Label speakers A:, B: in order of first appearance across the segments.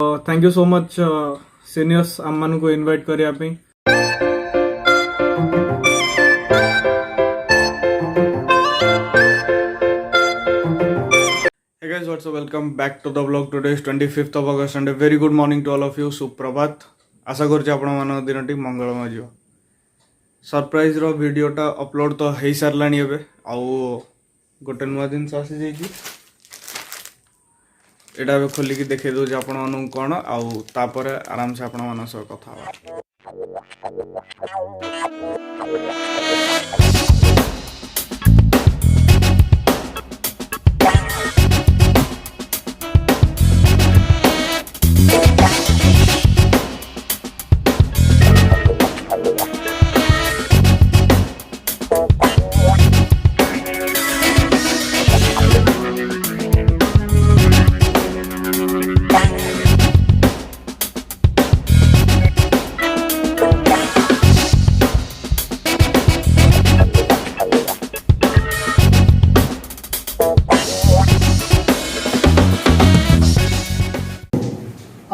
A: Thank you so much seniors आम मान को इनवाइट करने। Hey guys, what's up? Welcome back to the vlog. Today is 25th of August and a very good morning to all of you. सुप्रभात। आशा करछि आपण मान दिनटी मंगलमय जियो। Surprise रो वीडियोटा upload तो हेई सारलानी एबे आउ गोटे नुआ दिन आसी जाइछि। एटा बे खोली की देखे दो जे आपण मानु कोन आउ तापर आराम से आपण मान सह कथा बा।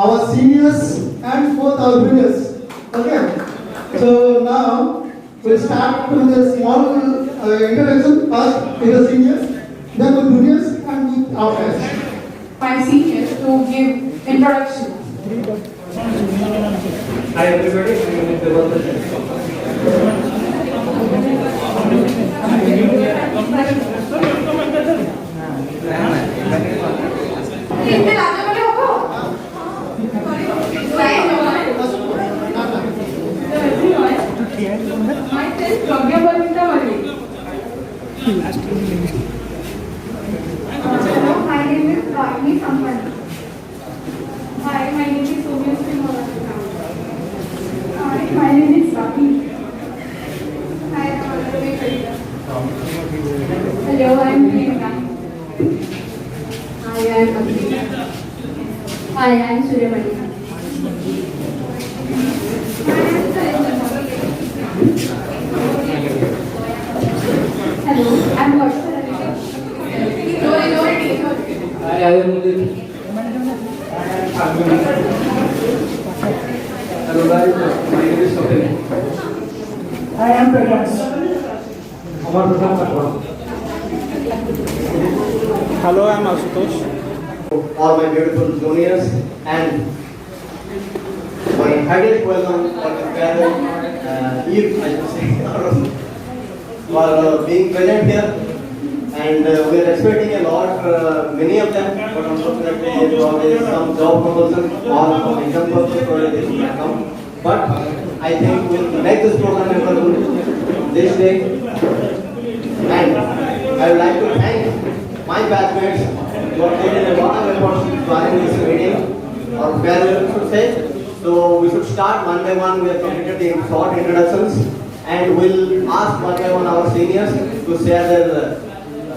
B: Our seniors and fourth our juniors. Okay. So now we'll start with a small introduction first with the seniors, then with juniors and with our friends.
C: My seniors to give introduction.
D: Hi everybody, my name is Deval.
C: कितने लाने वाले हो? Myself, Pragya Balinda Mali.
E: Hello, my name is Ragini Sampani. Hi, my name is Soumya Srimala. Hi, my name is Ravi. Hi, I'm Aditya. Hello, I'm Priyanka. Hi, I'm Aditya. Hi, I'm Suryamani. Hello, I'm Varsha.
D: Hi, I am Mudit. Hello guys, my name is Kapil.
B: I am Prakash.
D: Amar Pratap Kathwa.
A: Hello I am Ashutosh.
F: All my beautiful juniors and my highest welcome for the Eve, I should say, for being present here. And we are expecting a lot, many of them, but unfortunately there is some job promotion or some income purpose for they should not come. But I think we'll make this program memorable this day. And I would like to thank my batchmates who have taken a lot of efforts to join this meeting, or farewell should say. So we should start one by one. We have completed the short introductions and we'll ask one by one our seniors to share their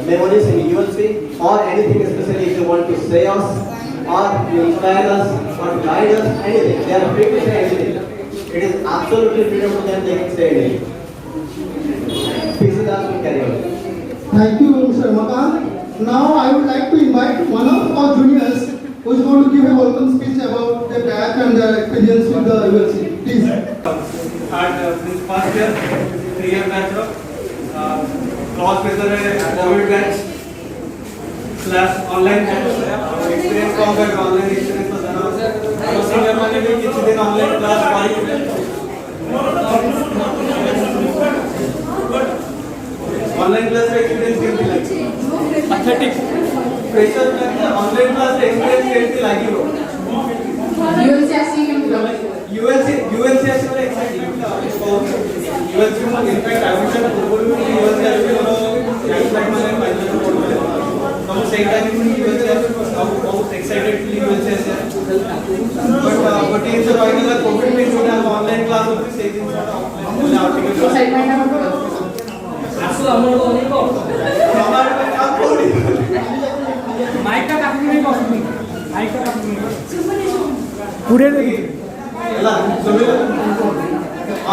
F: memories in ULC or anything especially if they want to say us or to inspire us or to guide us, anything. They are free to say anything. It is absolutely freedom to them, they can say anything. Please ask me carry on.
B: Thank you, Mr. Makan. Now I would like to invite one of our juniors who is going to give a welcome speech about their batch and their experience with the ULC. Please.
G: This first year, 3-year batch of cross pressure COVID batch / online batch. Experience कौन कर online experience तो जाना। तो senior माने भी किसी दिन online class पढ़ी। online class का experience कैसी लगी? Pathetic. Pressure में online class का experience कैसी लगी हो?
C: ULC
G: ULC वाले exciting था। ULC में in fact admission पूर्व में ULC वाले माने फाइनल बोर्ड में हम same time में ULC बहुत excited feel ULC but in the final COVID में जो है online class होती है same दिन आउटिंग
D: Asu amar ko नहीं को.
G: हमारे में काम थोड़ी
D: Mic का काफी नहीं possible. Mic का काफी नहीं.
A: पूरे देखिए
G: ಎಲ್ಲ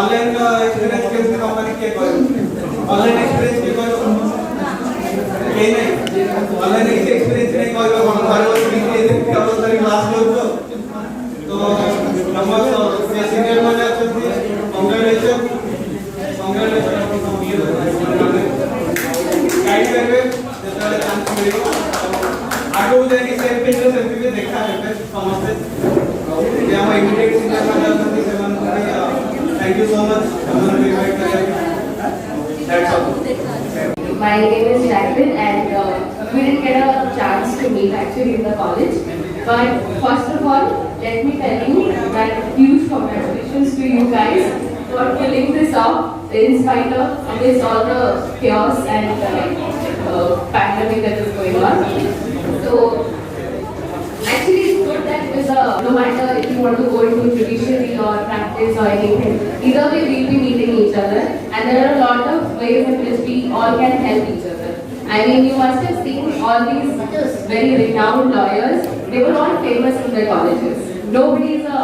G: ऑनलाइन का एक्सपीरियंस कैसे कंपनी के कोई ऑनलाइन एक्सपीरियंस के कोई कहीं नहीं ऑनलाइन एक्सपीरियंस नहीं कोई हमारे को भी के दिन का सारी क्लास लो तो तो नमो सीनियर मैंने अच्छे कांग्रेचुलेशन गाइड करेंगे जैसे चांस मिलेगा आगे वो जाएगी सेम पेज पे सेल्फी भी देखा है समझते ये हम इमीडिएट सीनियर मैंने अच्छे seven thank you so much हमें इनवाइट करें that's all
H: My name is Jacqueline and we didn't get a chance to meet actually in the college. But first of all, let me tell you that huge congratulations to you guys for pulling this off in spite of this all the chaos and pandemic that is going on. So actually it's good that with the, no matter if you want to go into judiciary or practice or anything, either way we'll be meeting each other and there are a lot of ways in which we all can help each other. I mean, you must have seen all these very renowned lawyers, they were all famous in their colleges. Nobody is a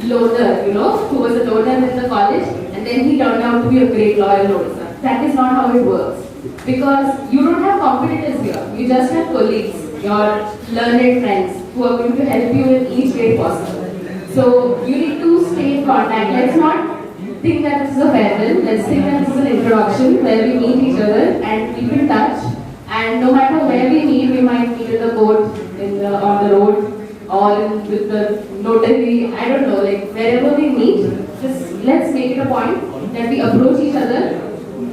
H: loner, you know, who was a loner in the college and then he turned out to be a great lawyer officer. That is not how it works. Because you don't have competitors here, you just have colleagues, your learned friends who are going to help you in each way possible. So you need to stay in contact. Let's not think that this is a farewell. Let's think that this is an introduction where we meet each other and keep in touch. And no matter where we might meet in the court, on the road, or with the notary. I don't know, like wherever we meet, just let's make it a point that we approach each other.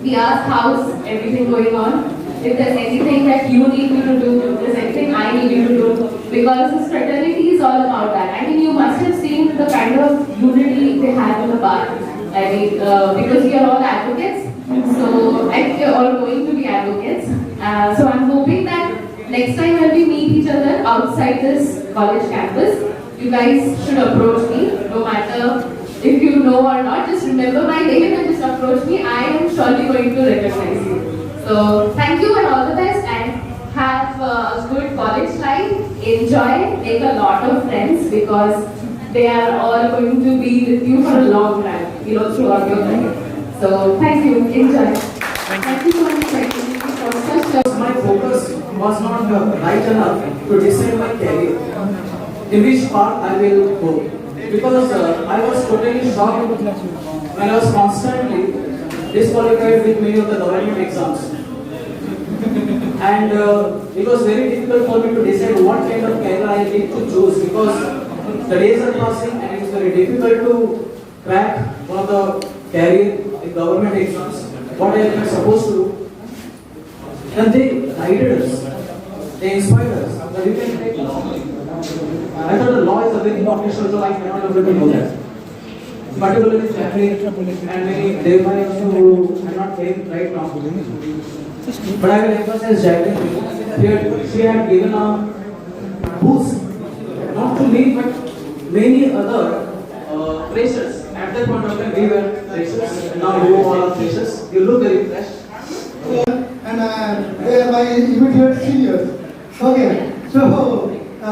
H: We ask how's everything going on. If there's anything that you need me to do, if there's anything I need you to do, because this fraternity is all about that. I mean, you must have seen the kind of unity they have in the bar. I mean, because we are all advocates, so and we are all going to be advocates. So I'm hoping that next time when we meet each other outside this college campus, you guys should approach me, no matter if you know or not. Just remember my name and just approach me. I am surely going to recognize you. So thank you and all the best and have a good college life. Enjoy, make a lot of friends because they are all going to be with you for a long time, you know, throughout your life. So thank you, enjoy. Thank you so much for such a
I: My focus was not right enough to decide my career, in which part I will go. Because I was totally shocked when I was constantly disqualified with many of the government exams. And it was very difficult for me to decide what kind of career I need to choose because the days are passing and it is very difficult to crack one of the career in government exams. What I am supposed to do. And they guided us, they inspired us, that you can take law. I thought the law is a very important issue, so I cannot able to know that. Particularly Jacqueline and many Devbhai who are not here right now. But I will emphasize Jacqueline, she had given a boost, not to me but many other freshers. At that point of time we were freshers, and now you all are freshers. You look very fresh.
B: And they are my immediate seniors. Okay, so I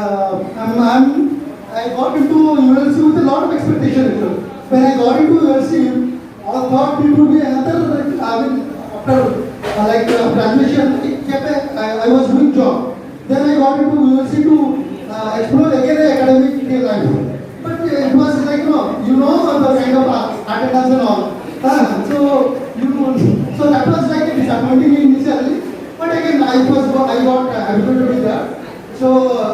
B: got into ULC with a lot of expectation. When I got into ULC, I thought it would be another, after graduation, I was doing job. Then I got into ULC to explore again the academic life. But it was like, you know the kind of attendance and all. So that was like a disappointing initially, but again I got habituated with that. So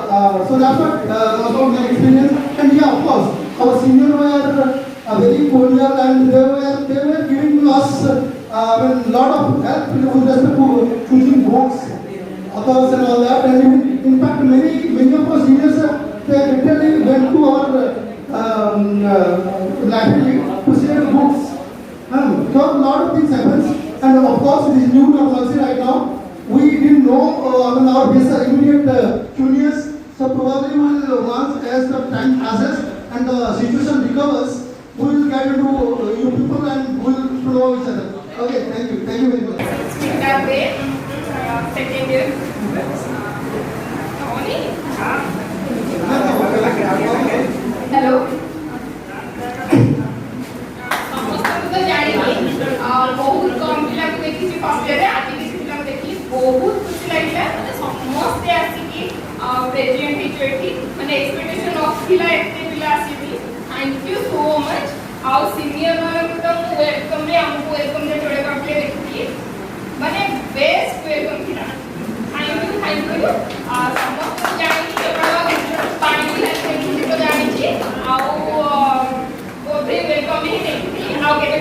B: that's what about my experience. And yeah, of course, our seniors were very cordial and they were giving us a lot of help with respect to choosing books, authors and all that. And in fact, many of our seniors they literally went to our library to share books. So a lot of things happens, and of course it is new technology right now. We didn't know our immediate juniors, so probably once as the time passes and the situation recovers, we will get into you people and we will follow each other. Okay, thank you very much.
C: Smita Bay, second year. Hello. ସମସ୍ତଙ୍କୁ ତ ଜାଣିନି ବହୁତ କମ୍ ପିଲାଙ୍କୁ ଦେଖିଛି first ଇୟରରେ ଆଜି କିଛି ପିଲାଙ୍କୁ ଦେଖିଲି ବହୁତ ଖୁସି ଲାଗିଲା ମାନେ ସମସ୍ତେ ଆସିକି ପ୍ରେଜେଣ୍ଟ ହେଇଛୁ ଏଠି ମାନେ ଏକ୍ସପେକ୍ଟେସନ ନଥିଲା ଏତେ ପିଲା ଆସିବେ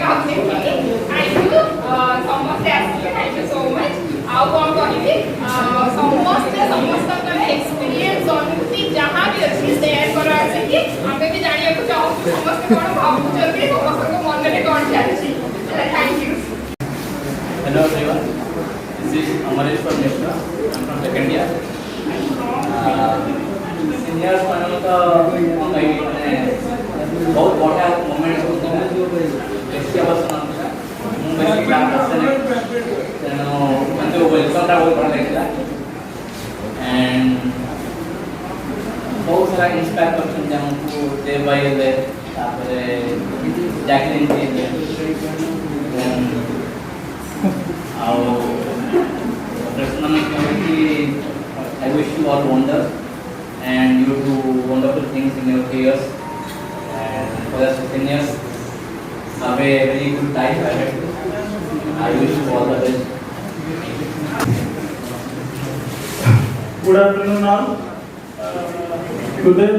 C: थैंक यू समस्ते आसिले थैंक यू सो मच आउ कौन कहबी समस्त एक्सपीरियंस अनुभूति जहाँ भी अच्छी शेयर करा कि हमें भी जानिया को चाहूँ समस्त कौन भावुंट समस्त को मन में कौन चलती thank you
J: Hello everyone, this is Amaresh from Nishna. I'm from second year. Seniors ମାନଙ୍କ ପାଇଁ ମାନେ ବହୁତ ବଢିଆ ମୋମେଣ୍ଟ ହଉଥିଲା ବେଶୀ ଅବଶ୍ୟ ନଥିଲା ମୁଁ ବେଶୀ କ୍ଲାସ୍ ଆସେନି ତେଣୁ କିନ୍ତୁ ୱେଲକମ୍ଟା ବହୁତ ଭଲ ଲାଗିଥିଲା ଆଣ୍ଡ ବହୁତ ସାରା ଇନ୍ସପାୟାର କରିଛନ୍ତି ଆମକୁ ଡେ ବାଇ ଡେ ତାପରେ Jacqueline our personal community, I wish you all wonder and you do wonderful things in your careers and for the seniors have a very good time ahead. I wish you all the best.
K: Good afternoon all. Today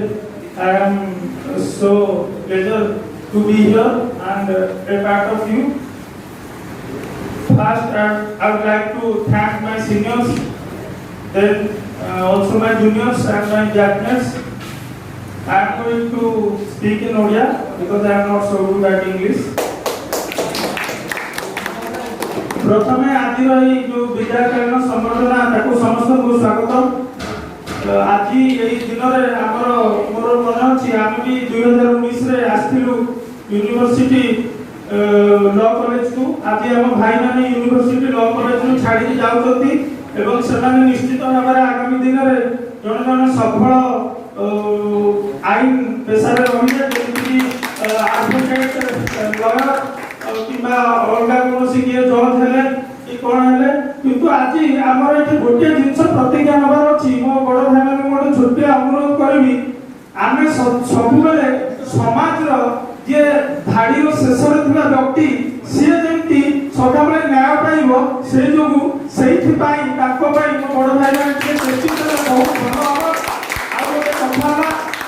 K: I am so pleasure to be here and a part of you. First, I would like to thank my seniors, then also my juniors and my juniors. I am going to speak in Odia because I am not so good at English. प्रथमे आज जो विद्याकालीन संबर्धना ताको समस्त को स्वागत आज यही दिन में आमर मोर मन अच्छी आम भी 2019 रे आसलु यूनिवर्सिटी लॉ कॉलेज को आज आम भाई माने यूनिवर्सिटी लॉ कॉलेज को छाड़ी जाउछथि एवं सेमाने निश्चित भाव आगामी दिन में जन जन सफल आईन पेशा रही जेमती एडवोकेट लॉयर किंबा अलग कौन किए जज हेले कि कौन हेले किंतु आज आमर ये गोटे जिनस प्रतिज्ञा नबार अच्छी मो बड़ भाई मान गोटे छोटिया अनुरोध करी आम सब समाज जे धाड़ी शेष व्यक्ति सी जमी सदा न्याय पाइब से जो मो बड़ भाई बहुत भल हम आगे कथा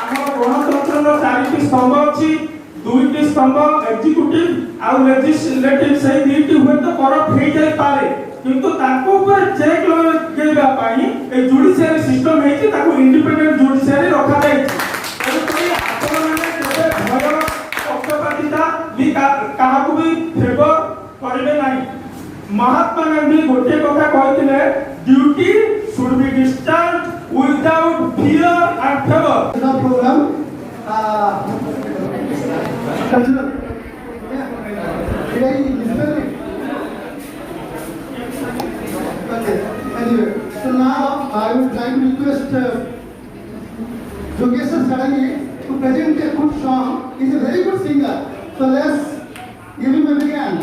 K: आम गणतंत्र चारिटी स्तंभ अच्छी दुईटी स्तंभ एक्जिक्यूटिव आउ लेजिस्लेटिव से दुईटी हुए तो करप्ट हो जाए पारे किंतु ताको ऊपर चेक लगेबा पाई ए जुडिशियरी सिस्टम हेची ताको इंडिपेंडेंट जुडिशियरी रखा जाय तेणुकरी आपण माने केबे भय पक्षपातिता भी काहाकू भी फेवर करिवे नाही महात्मा गांधी गोटे कथा कहथिले duty should be discharge without fear and favour
B: The program, cultural. Did I listen? Okay. Anyway, so now I would like to request Yogesh Sarangi to present a good song. He's a very good singer. So let's give him a big hand.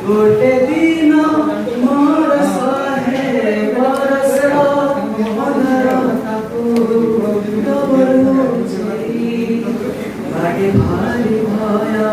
D: गोटे दिन मोर सहे बरसो मनर ताको डबरू चली बाटे भारी भया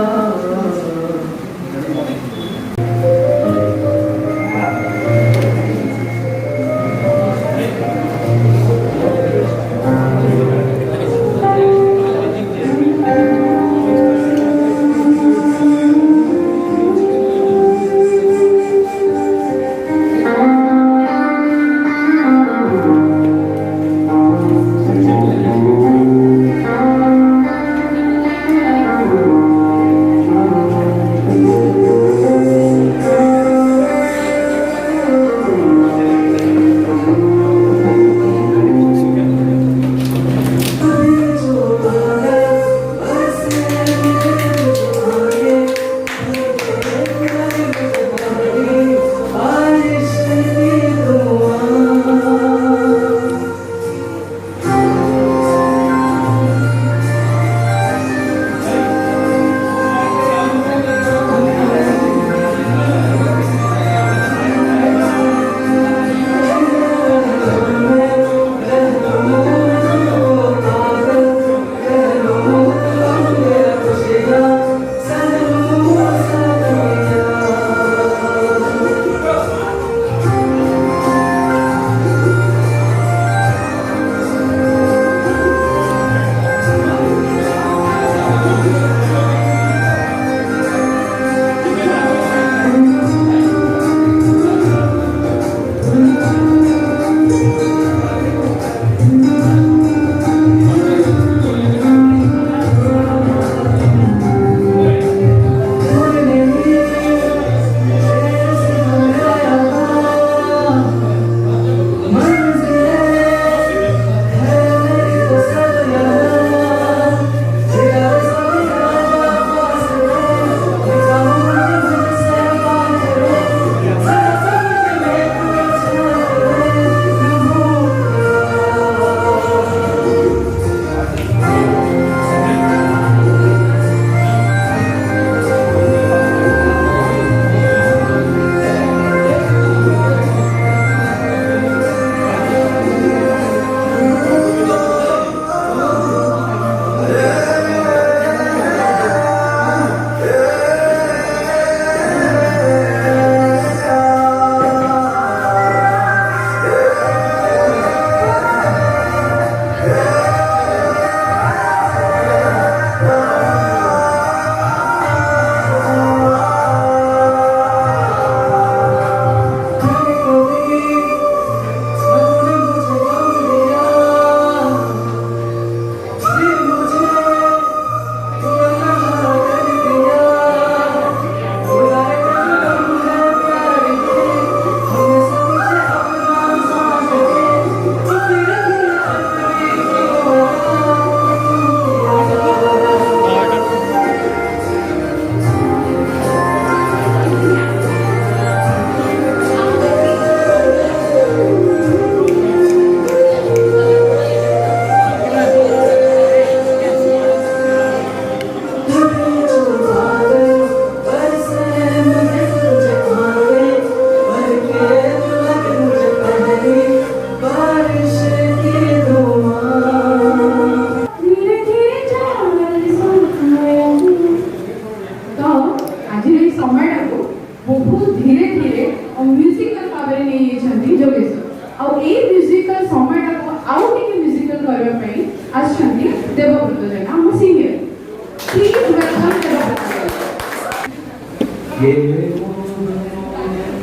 H: Please welcome the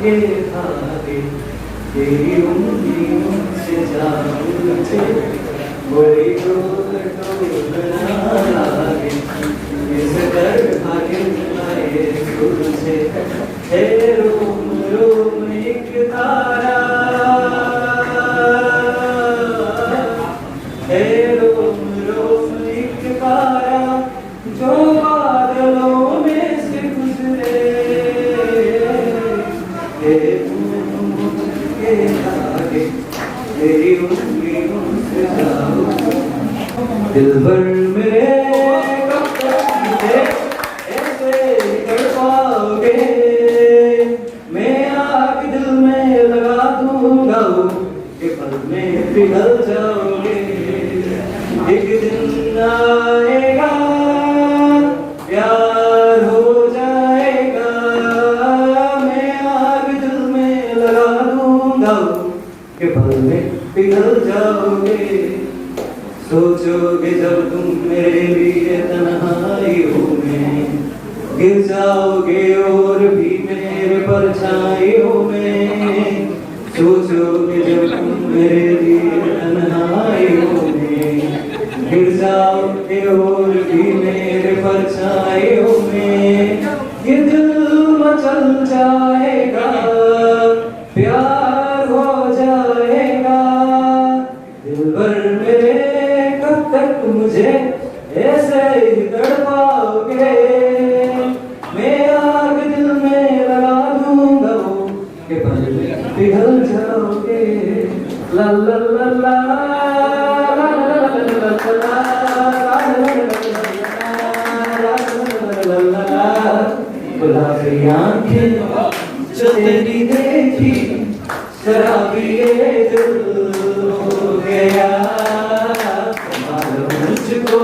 I: ये धागे तेरी उंगलियों से जाऊं थे कोई डोल ना लागे इस कर भागे आए तुझसे हे रोम रोम एक तारा हे रोम रोम एक तारा जो बादलों में से गुजरे तेरी उंगलियों से जाऊं दिल भर मेरे कब तक मुझे ऐसे कर पाओगे मैं आग दिल में लगा दूंगा कि पल में पिघल जाओगे एक दिन आएगा प्यार हो जाएगा मैं आग दिल में लगा दूंगा कि पल में पिघल जाओगे सोचोगे जब तुम मेरे लिए तन्हाइयों में गिर जाओगे और भी मेरे परछाइयों में सोचोगे जब तुम मेरे लिए तन्हाइयों में गिर जाओगे और भी मेरे परछाइयों में ये दिल मचल जाएगा प्यार हो जाएगा दिल भर मेरे कब तक मुझे ऐसे ही तड़पाओगे मैं आग दिल में लगा दूंगा कि पल में पिघल जाओगे ला ला ला ला गुलाबी आंखें जो तेरी देखी शराबी ये दिल हो गया मालूम मुझको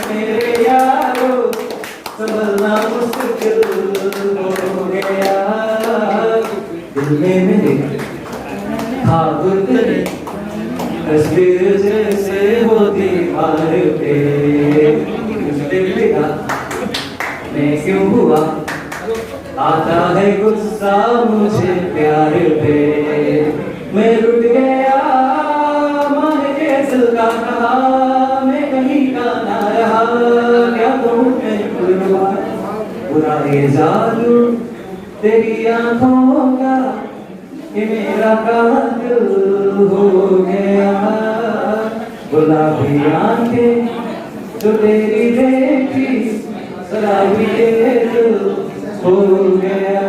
I: मेरे यारो संभलना मुश्किल हो गया दिल में मेरे खाब तेरे तस्वीर जैसे हो दीवार पे मुझे लगा मैं क्यों हुआ आता है गुस्सा मुझे प्यार पे मैं लुट गया मान के दिल का कहा मैं कहीं का ना रहा क्या कहूँ मैं बुरा ये जादू तेरी आंखों का ये मेरा कातिल हो गया गुलाबी आंखें जो तेरी देखी शराबी ये दिल हो गया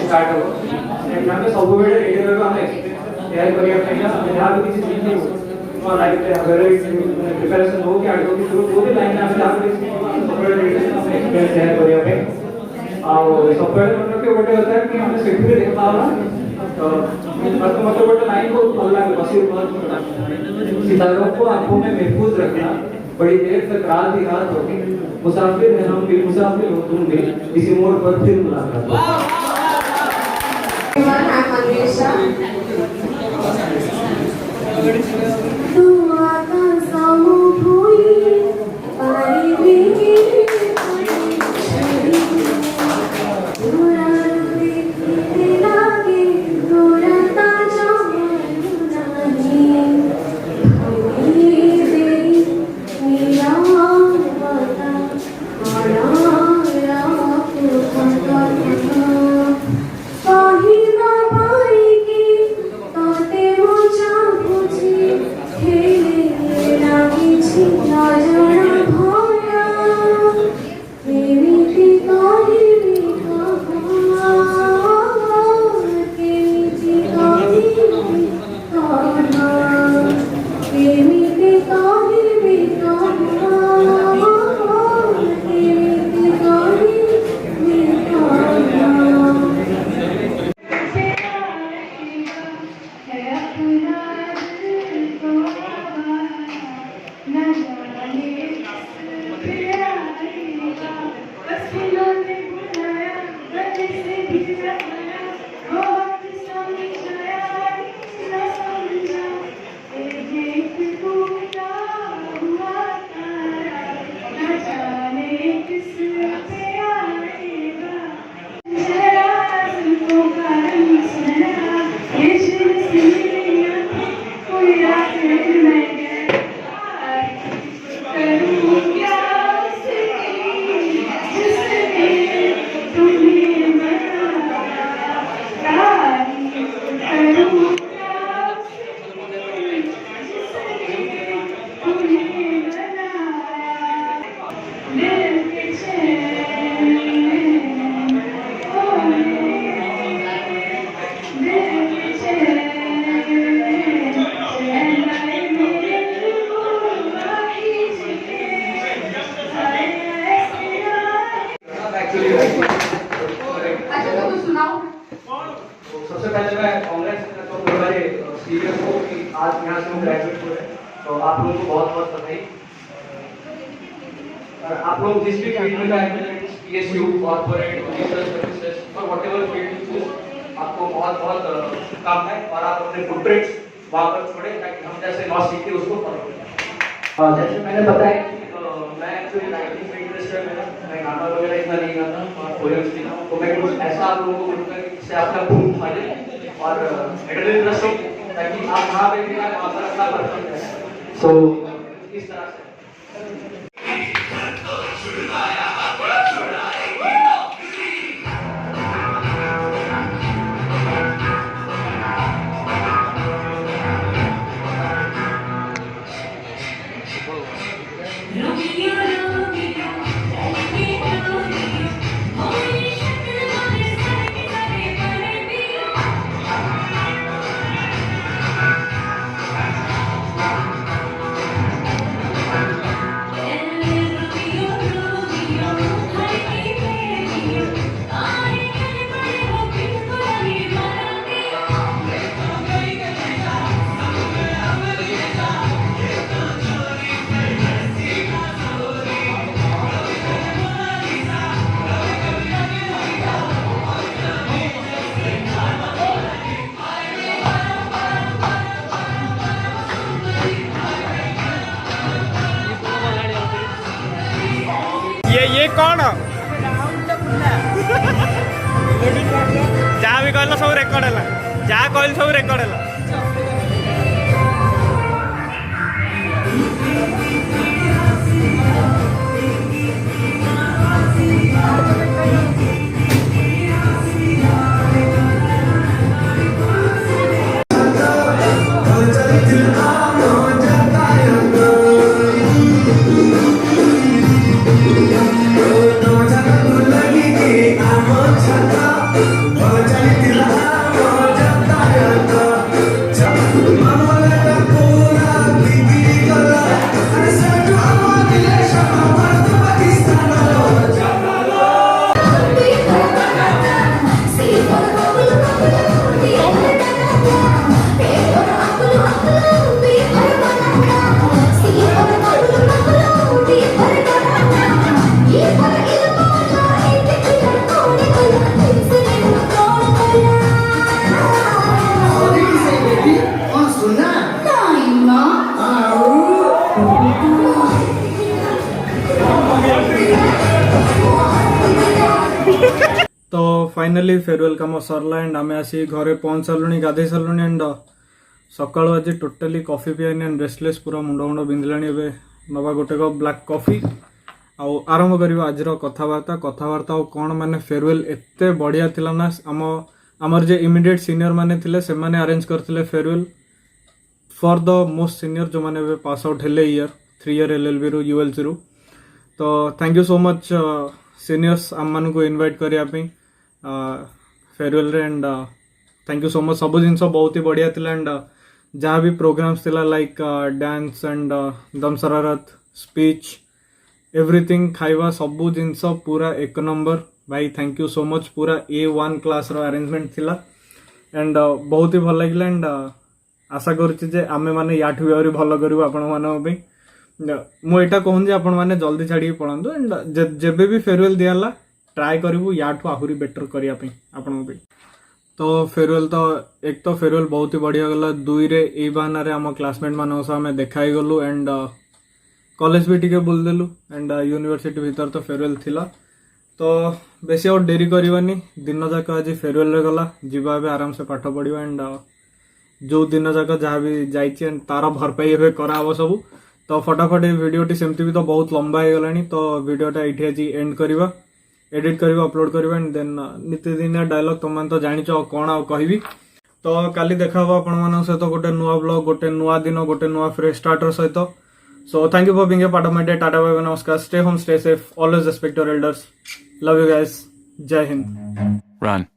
I: स्टार्ट हो ସବୁବେଳେ ରେଡିଓରେ ଆମେ ତିଆରି କରିବା ପାଇଁ ଯାହା ବି କିଛି ଶିଖିବୁ ମୋ ଲାଇଫରେ ଘରେ ପ୍ରିପାରେସନ ହଉ କି ଆଗକୁ କି ଶୁରୁ କୋଉ ବି ଲାଇନ ଆମେ ଯାହା ବି ସବୁବେଳେ ରେଡିଓ ଆମେ ଏକ୍ସପିରିଏନ୍ସ ସେୟାର କରିବା ପାଇଁ ଆଉ ସବୁବେଳେ ମନେ ରଖିବ ଗୋଟେ କଥା କି ଆମେ ସେଠି ଦେଖା ହବା तो मत बट लाइन बहुत ଭଲ ଲାଗେ ବସି सितारों को आंखों में महफूज रखना बड़ी देर तक रात ही रात होगी मुसाफिर हैं हम भी मुसाफिर हो तुम भी इसी मोड़ पर फिर मुलाकात
H: everyone, I'm Anvesha. दुआ का समूह हुई पारी बिकी पूरा देखते लागे थोड़ा ताजा नहीं देरी मेरा पता आड़ा पाही ना पाई की ताते मुझा बुझी
I: आप लोगों को बहुत बहुत बधाई। आप लोग जिस भी फील्ड में जाएंगे, PSU, कॉर्पोरेट, डिजिटल सर्विसेज और व्हाटएवर फील्ड यू चूज, आपको बहुत बहुत शुभकामनाएं और आप अपने फुटप्रिंट्स वहां पर छोड़ें ताकि हम जैसे लॉस सीखे उसको फॉलो करें। जैसे मैंने बताया कि मैं एक्चुअली राइटिंग में इंटरेस्ट है मेरा, मैं गाना वगैरह इतना नहीं गाता और पोएम्स लिखता हूं, तो मैं कुछ ऐसा आप लोगों को बोलूंगा कि जिससे आपका खून फैले और एड्रेनलिन रश हो ताकि आप वहां पे भी वहां पर अपना परफॉर्म करें। सो इस तरह से
A: ये कौन जहाँ भी कहल सब रेकर्ड है, जहाँ कहल सब रेकर्ड है। तो फाइनाली फेयरवेल कम सरला एंड आम आसी घरे पहुँच सारूँ गाधे सारूँ एंड सकाल आज टोटाली कॉफी पियानी एंड रेस्टलेस पूरा मुंड मुंड बिंदिला नवा गोटे कप ब्लैक कॉफी आउ आरंभ करवा आज कथबार्ता कथबार्ता कौन माने फेयरवेल एत बढ़िया थिला ना आमर जे इमिडिएट सीनियर माने थिले से माने अरेंज करथिले farewell for the most senior जो माने पास आउट हेले ईयर 3 ईयर LLB रु ULC रु। तो thank you so much seniors आम मान को इनवाइट करने फेयरवेल रे and thank you so much. सब जिन बहुत ही बढ़िया थिला एंड जहाँ भी प्रोग्राम्स थिला लाइक डांस एंड दम शरारत स्पीच एवरीथिंग खाइबा सबू जिनस पूरा एक नंबर भाई थैंक यू सो मच। पूरा A1 क्लास रो अरेंजमेंट थिला एंड बहुत ही भल लगिला एंड आशा करुचे आमे माने याठू भी भल करूँ आपण मान मुझा कहूँ जे आपण मैंने जल्दी छाड़ी पढ़ातु एंड जेबे भी फेयरवेल दियाला ट्राए करूँ याठू आहरी बेटर करने आपण। तो फेयरवेल तो एक तो फेयरवेल बहुत ही बढ़िया गला, 2 रे ए बहाना रे आम क्लासमेट मान आम देखाई गलु एंड कॉलेज भी टिके बुलदेलु एंड यूनिवर्सिटी भीतर तो फेयरवेल थिला। तो बेसी और डेरी करवानी दिन जाक आज फेयरवेल रे गला जीवा आराम से पाठ पढ़ा एंड जो दिन जाक जहाँ भी जाइए तार भरपाई एवं कराब सब। तो फटाफट ये वीडियोटी सेमती भी तो बहुत लंबा हो गलानी तो वीडियोटा ये आज एंड करवा एडिट करवा अपलोड करवा एंड देन नित्यदिनिया डायलॉग तुम तो जानिच कौन आ कहबी। तो काली देखा आपण मान सहित गोटे नुआ ब्लॉग गोटे नुआ दिन गोटे नुआ फ्रेश स्टार्टर सहित। So thank you for being a part of my day. Tata bye bye नमस्कार। Stay home stay safe always respect your elders. Love you guys. Jai Hind.
L: Run.